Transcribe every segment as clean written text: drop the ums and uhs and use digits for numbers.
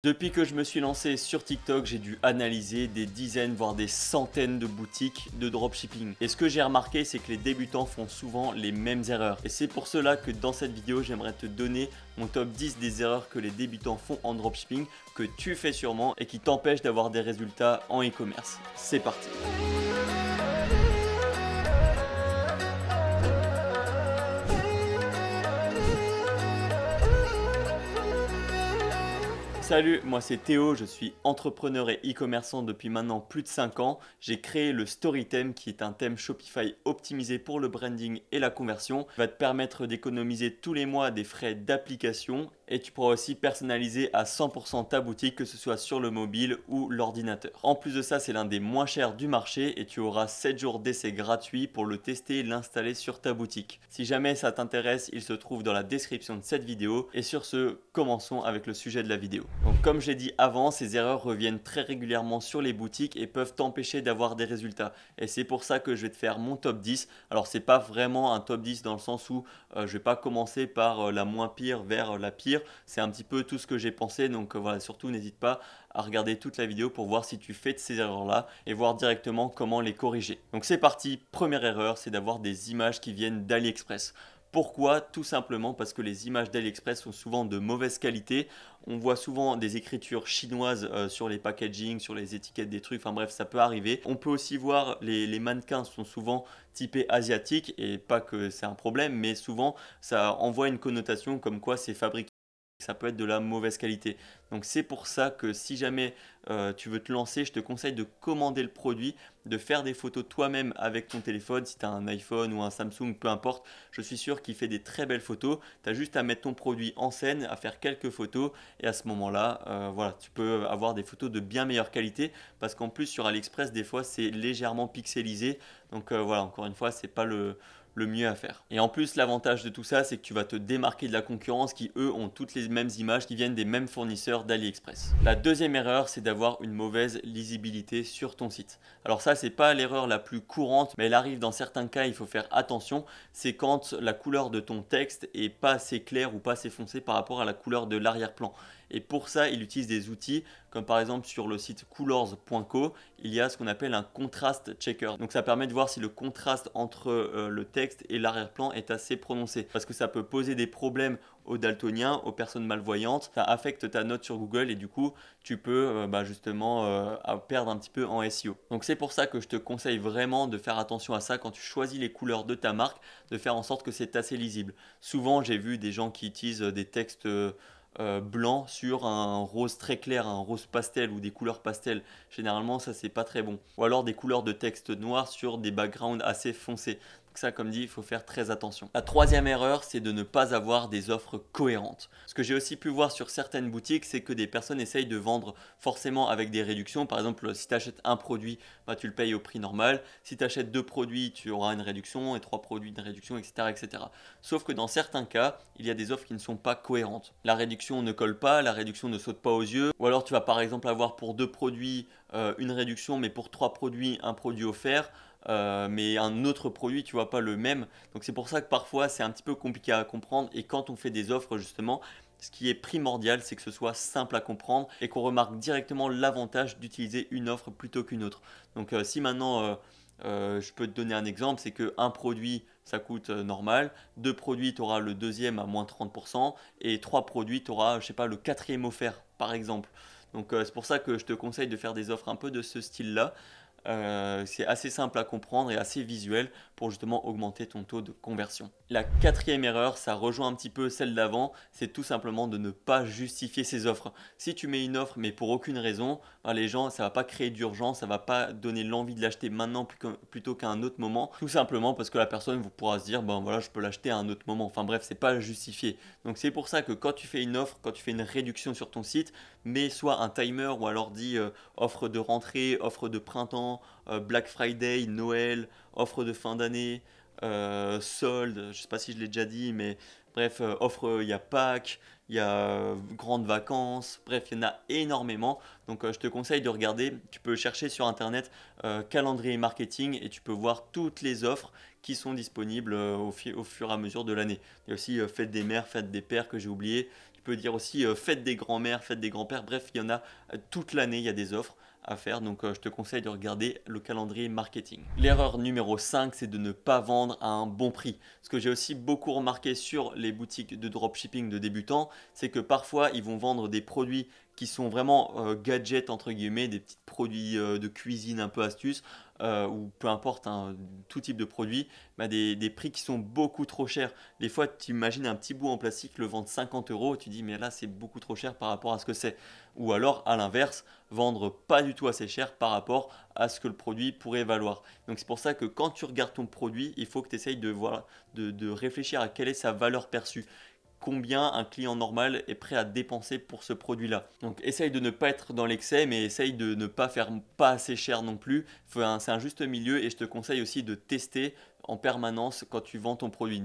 Depuis que je me suis lancé sur TikTok, j'ai dû analyser des dizaines voire des centaines de boutiques de dropshipping. Et ce que j'ai remarqué, c'est que les débutants font souvent les mêmes erreurs. Et c'est pour cela que dans cette vidéo, j'aimerais te donner mon top 10 des erreurs que les débutants font en dropshipping, que tu fais sûrement et qui t'empêchent d'avoir des résultats en e-commerce. C'est parti! Salut, moi c'est Théo, je suis entrepreneur et e-commerçant depuis maintenant plus de 5 ans. J'ai créé le Storytheme qui est un thème Shopify optimisé pour le branding et la conversion. Il va te permettre d'économiser tous les mois des frais d'application et tu pourras aussi personnaliser à 100% ta boutique, que ce soit sur le mobile ou l'ordinateur. En plus de ça, c'est l'un des moins chers du marché et tu auras 7 jours d'essai gratuit pour le tester et l'installer sur ta boutique. Si jamais ça t'intéresse, il se trouve dans la description de cette vidéo. Et sur ce, commençons avec le sujet de la vidéo. Donc comme j'ai dit avant, ces erreurs reviennent très régulièrement sur les boutiques et peuvent t'empêcher d'avoir des résultats. Et c'est pour ça que je vais te faire mon top 10. Alors c'est pas vraiment un top 10 dans le sens où je vais pas commencer par la moins pire vers la pire. C'est un petit peu tout ce que j'ai pensé. Donc voilà, surtout n'hésite pas à regarder toute la vidéo pour voir si tu fais de ces erreurs-là et voir directement comment les corriger. Donc c'est parti, première erreur, c'est d'avoir des images qui viennent d'AliExpress. Pourquoi? Tout simplement parce que les images d'AliExpress sont souvent de mauvaise qualité. On voit souvent des écritures chinoises sur les packaging, sur les étiquettes des trucs, enfin bref, ça peut arriver. On peut aussi voir les mannequins sont souvent typés asiatiques et pas que c'est un problème, mais souvent ça envoie une connotation comme quoi c'est fabriqué. Ça peut être de la mauvaise qualité. Donc c'est pour ça que si jamais tu veux te lancer, je te conseille de commander le produit, de faire des photos toi-même avec ton téléphone. Si tu as un iPhone ou un Samsung, peu importe, je suis sûr qu'il fait des très belles photos. Tu as juste à mettre ton produit en scène, à faire quelques photos et à ce moment-là, voilà, tu peux avoir des photos de bien meilleure qualité parce qu'en plus sur AliExpress, des fois c'est légèrement pixelisé. Donc voilà, encore une fois, c'est pas le mieux à faire. Et en plus, l'avantage de tout ça, c'est que tu vas te démarquer de la concurrence qui, eux, ont toutes les mêmes images qui viennent des mêmes fournisseurs d'AliExpress. La deuxième erreur, c'est d'avoir une mauvaise lisibilité sur ton site. Alors ça, c'est pas l'erreur la plus courante, mais elle arrive dans certains cas, il faut faire attention. C'est quand la couleur de ton texte est pas assez claire ou pas assez foncée par rapport à la couleur de l'arrière-plan. Et pour ça, il utilise des outils comme par exemple sur le site colors.co, il y a ce qu'on appelle un contrast checker. Donc ça permet de voir si le contraste entre le texte et l'arrière-plan est assez prononcé. Parce que ça peut poser des problèmes aux daltoniens, aux personnes malvoyantes. Ça affecte ta note sur Google et du coup, tu peux justement perdre un petit peu en SEO. Donc c'est pour ça que je te conseille vraiment de faire attention à ça quand tu choisis les couleurs de ta marque, de faire en sorte que c'est assez lisible. Souvent, j'ai vu des gens qui utilisent des textes blanc sur un rose très clair, un rose pastel ou des couleurs pastel. Généralement, ça c'est pas très bon. Ou alors des couleurs de texte noir sur des backgrounds assez foncés. Donc ça, comme dit, il faut faire très attention. La troisième erreur, c'est de ne pas avoir des offres cohérentes. Ce que j'ai aussi pu voir sur certaines boutiques, c'est que des personnes essayent de vendre forcément avec des réductions. Par exemple, si tu achètes un produit, tu le payes au prix normal. Si tu achètes 2 produits, tu auras une réduction et 3 produits une réduction, etc., etc. Sauf que dans certains cas, il y a des offres qui ne sont pas cohérentes. La réduction ne colle pas, la réduction ne saute pas aux yeux. Ou alors tu vas par exemple avoir pour 2 produits une réduction, mais pour 3 produits un produit offert. Mais un autre produit, tu vois pas le même. Donc c'est pour ça que parfois c'est un petit peu compliqué à comprendre. Et quand on fait des offres justement, ce qui est primordial, c'est que ce soit simple à comprendre et qu'on remarque directement l'avantage d'utiliser une offre plutôt qu'une autre. Donc si maintenant je peux te donner un exemple, c'est qu'un produit ça coûte normal, 2 produits tu auras le deuxième à moins 30% et 3 produits tu auras, je sais pas, le quatrième offert par exemple. Donc c'est pour ça que je te conseille de faire des offres un peu de ce style-là. C'est assez simple à comprendre et assez visuel pour justement augmenter ton taux de conversion. La quatrième erreur, ça rejoint un petit peu celle d'avant, c'est tout simplement de ne pas justifier ses offres. Si tu mets une offre mais pour aucune raison, les gens, ça va pas créer d'urgence, ça va pas donner l'envie de l'acheter maintenant plutôt qu'à un autre moment, tout simplement parce que la personne pourra se dire ben voilà, je peux l'acheter à un autre moment. Enfin bref, c'est pas justifié. Donc c'est pour ça que quand tu fais une offre, quand tu fais une réduction sur ton site, mets soit un timer ou alors dis offre de rentrée, offre de printemps, Black Friday, Noël, offre de fin d'année, solde, je ne sais pas si je l'ai déjà dit, mais bref, offre, il y a Pâques, il y a grandes vacances, bref, il y en a énormément. Donc je te conseille de regarder, tu peux chercher sur internet calendrier marketing et tu peux voir toutes les offres qui sont disponibles au fur et à mesure de l'année. Il y a aussi fête des mères, fête des pères que j'ai oublié. Tu peux dire aussi fête des grands-mères, fête des grands-pères. Bref, il y en a toute l'année, il y a des offres à faire. Donc je te conseille de regarder le calendrier marketing. L'erreur numéro 5, c'est de ne pas vendre à un bon prix. Ce que j'ai aussi beaucoup remarqué sur les boutiques de dropshipping de débutants, c'est que parfois ils vont vendre des produits qui sont vraiment gadgets entre guillemets, des petits produits de cuisine un peu astuces, ou peu importe, hein, tout type de produit, bah des prix qui sont beaucoup trop chers. Des fois, tu imagines un petit bout en plastique le vendre 50 euros, tu dis mais là c'est beaucoup trop cher par rapport à ce que c'est. Ou alors à l'inverse, vendre pas du tout assez cher par rapport à ce que le produit pourrait valoir. Donc c'est pour ça que quand tu regardes ton produit, il faut que tu essayes de réfléchir à quelle est sa valeur perçue, combien un client normal est prêt à dépenser pour ce produit-là. Donc essaye de ne pas être dans l'excès, mais essaye de ne pas faire pas assez cher non plus. C'est un juste milieu et je te conseille aussi de tester en permanence quand tu vends ton produit.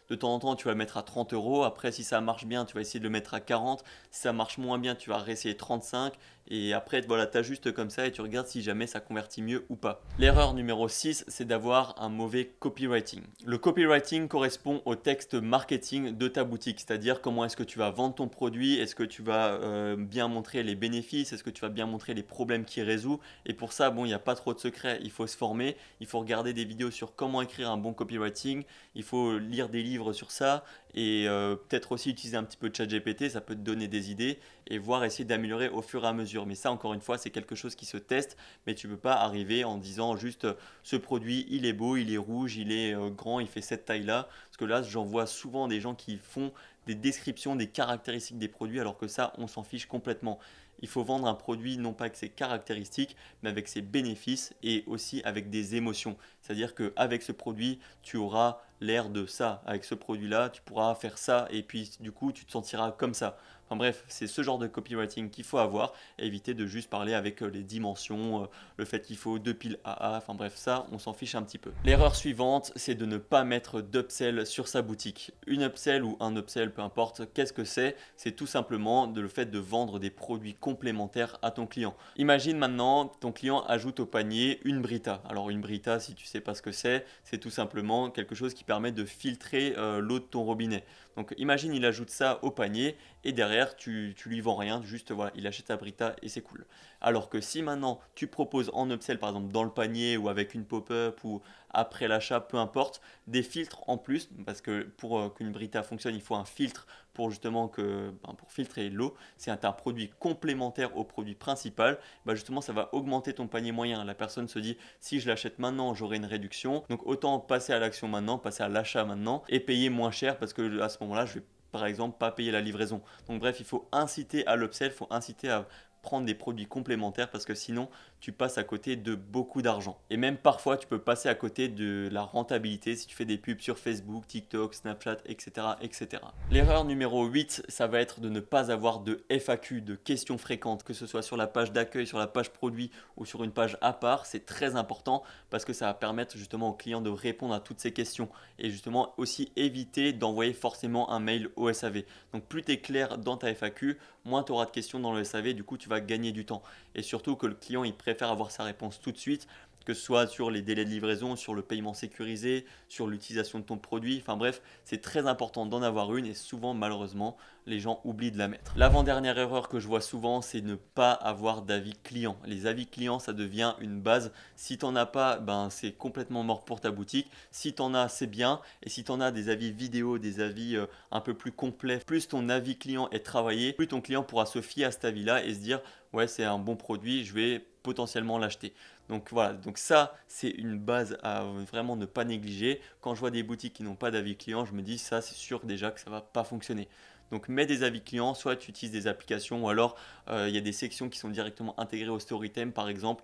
De temps en temps, tu vas le mettre à 30 euros. Après, si ça marche bien, tu vas essayer de le mettre à 40. Si ça marche moins bien, tu vas réessayer 35. Et après, voilà, tu ajustes comme ça et tu regardes si jamais ça convertit mieux ou pas. L'erreur numéro 6, c'est d'avoir un mauvais copywriting. Le copywriting correspond au texte marketing de ta boutique, c'est-à-dire comment est-ce que tu vas vendre ton produit, est-ce que tu vas bien montrer les bénéfices, est-ce que tu vas bien montrer les problèmes qu'il résout. Et pour ça, bon, il n'y a pas trop de secrets, il faut se former, il faut regarder des vidéos sur comment écrire un bon copywriting, il faut lire des livres sur ça et peut-être aussi utiliser un petit peu de ChatGPT, ça peut te donner des idées et voir essayer d'améliorer au fur et à mesure. Mais ça, encore une fois, c'est quelque chose qui se teste, mais tu ne peux pas arriver en disant juste ce produit, il est beau, il est rouge, il est grand, il fait cette taille-là. Parce que là, j'en vois souvent des gens qui font des descriptions, des caractéristiques des produits, alors que ça, on s'en fiche complètement. Il faut vendre un produit non pas avec ses caractéristiques, mais avec ses bénéfices et aussi avec des émotions. C'est-à-dire qu'avec ce produit, tu auras l'air de ça. Avec ce produit-là, tu pourras faire ça et puis du coup, tu te sentiras comme ça. Enfin bref, c'est ce genre de copywriting qu'il faut avoir et éviter de juste parler avec les dimensions, le fait qu'il faut deux piles AA, enfin bref, ça, on s'en fiche un petit peu. L'erreur suivante, c'est de ne pas mettre d'upsell sur sa boutique. Une upsell ou un upsell, peu importe, qu'est-ce que c'est? C'est tout simplement le fait de vendre des produits complémentaires à ton client. Imagine maintenant, ton client ajoute au panier une Brita. Alors une Brita, si tu sais pas ce que c'est tout simplement quelque chose qui permet de filtrer l'eau de ton robinet. Donc imagine, il ajoute ça au panier et derrière, tu lui vends rien, juste voilà, il achète ta Brita et c'est cool. Alors que si maintenant tu proposes en upsell, par exemple dans le panier ou avec une pop-up ou après l'achat, peu importe, des filtres en plus, parce que pour qu'une Brita fonctionne, il faut un filtre pour justement pour filtrer l'eau. C'est un produit complémentaire au produit principal. Bah justement, ça va augmenter ton panier moyen. La personne se dit, si je l'achète maintenant, j'aurai une réduction. Donc autant passer à l'action maintenant, passer à l'achat maintenant et payer moins cher parce que à ce moment-là, je vais par exemple pas payer la livraison. Donc bref, il faut inciter à l'upsell, il faut inciter à prendre des produits complémentaires parce que sinon tu passes à côté de beaucoup d'argent. Et même parfois tu peux passer à côté de la rentabilité si tu fais des pubs sur Facebook, TikTok, Snapchat, etc. etc. L'erreur numéro 8, ça va être de ne pas avoir de FAQ, de questions fréquentes, que ce soit sur la page d'accueil, sur la page produit ou sur une page à part. C'est très important parce que ça va permettre justement aux clients de répondre à toutes ces questions et justement aussi éviter d'envoyer forcément un mail au SAV. Donc plus tu es clair dans ta FAQ, moins tu auras de questions dans le SAV, du coup tu vas gagner du temps. Et surtout que le client il préfère avoir sa réponse tout de suite, que ce soit sur les délais de livraison, sur le paiement sécurisé, sur l'utilisation de ton produit. Enfin bref, c'est très important d'en avoir une et souvent malheureusement les gens oublient de la mettre. L'avant-dernière erreur que je vois souvent, c'est ne pas avoir d'avis client. Les avis clients, ça devient une base. Si tu n'en as pas, ben, c'est complètement mort pour ta boutique. Si tu en as, c'est bien. Et si tu en as des avis vidéo, des avis un peu plus complets, plus ton avis client est travaillé, plus ton client pourra se fier à cet avis-là et se dire ouais, c'est un bon produit, je vais potentiellement l'acheter. Donc voilà, donc ça c'est une base à vraiment ne pas négliger. Quand je vois des boutiques qui n'ont pas d'avis client, je me dis ça c'est sûr déjà que ça va pas fonctionner. Donc mets des avis clients, soit tu utilises des applications ou alors il y a des sections qui sont directement intégrées au Storytime par exemple.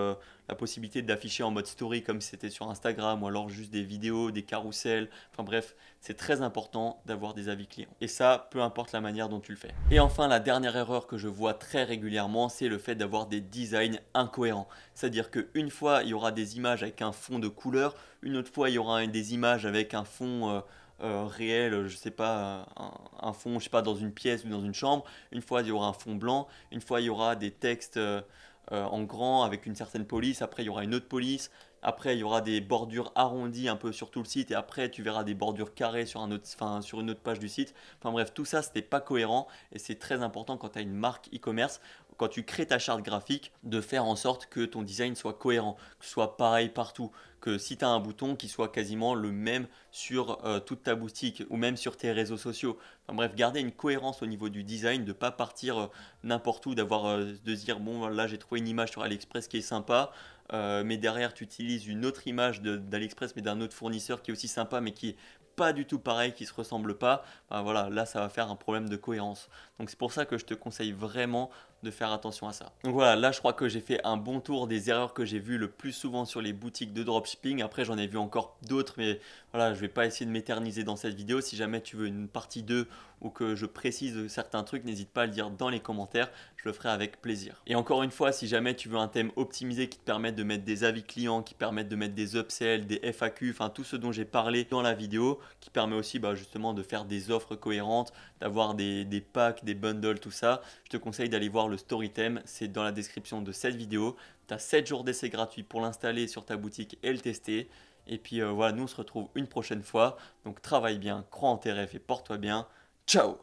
euh, la possibilité d'afficher en mode story comme si c'était sur Instagram ou alors juste des vidéos, des carousels. Enfin bref, c'est très important d'avoir des avis clients. Et ça, peu importe la manière dont tu le fais. Et enfin, la dernière erreur que je vois très régulièrement, c'est le fait d'avoir des designs incohérents. C'est-à-dire qu'une fois, il y aura des images avec un fond de couleur, une autre fois, il y aura des images avec un fond réel, je sais pas, un fond, je sais pas, dans une pièce ou dans une chambre. Une fois, il y aura un fond blanc. Une fois, il y aura des textes en grand avec une certaine police. Après, il y aura une autre police. après il y aura des bordures arrondies un peu sur tout le site, et après tu verras des bordures carrées sur sur une autre page du site. Enfin bref, tout ça c'était pas cohérent, et c'est très important quand tu as une marque e-commerce, quand tu crées ta charte graphique, de faire en sorte que ton design soit cohérent, que ce soit pareil partout, que si tu as un bouton qui soit quasiment le même sur toute ta boutique ou même sur tes réseaux sociaux. Enfin bref, garder une cohérence au niveau du design, de ne pas partir n'importe où, de se dire bon là j'ai trouvé une image sur AliExpress qui est sympa, mais derrière tu utilises une autre image d'AliExpress mais d'un autre fournisseur qui est aussi sympa mais qui est pas du tout pareil, qui se ressemble pas. Enfin, voilà, là ça va faire un problème de cohérence. Donc c'est pour ça que je te conseille vraiment de faire attention à ça. Donc voilà, là je crois que j'ai fait un bon tour des erreurs que j'ai vues le plus souvent sur les boutiques de dropshipping. Après j'en ai vu encore d'autres, mais voilà, je vais pas essayer de m'éterniser dans cette vidéo. Si jamais tu veux une partie 2 ou que je précise certains trucs, n'hésite pas à le dire dans les commentaires, je le ferai avec plaisir. Et encore une fois, si jamais tu veux un thème optimisé qui te permette de mettre des avis clients, qui permette de mettre des upsells, des FAQ, enfin tout ce dont j'ai parlé dans la vidéo, qui permet aussi justement de faire des offres cohérentes, d'avoir des packs, des bundles, tout ça, je te conseille d'aller voir le Storytem, c'est dans la description de cette vidéo. Tu as 7 jours d'essai gratuit pour l'installer sur ta boutique et le tester. Et puis voilà, nous on se retrouve une prochaine fois. Donc travaille bien, crois en tes rêves et porte-toi bien. Ciao!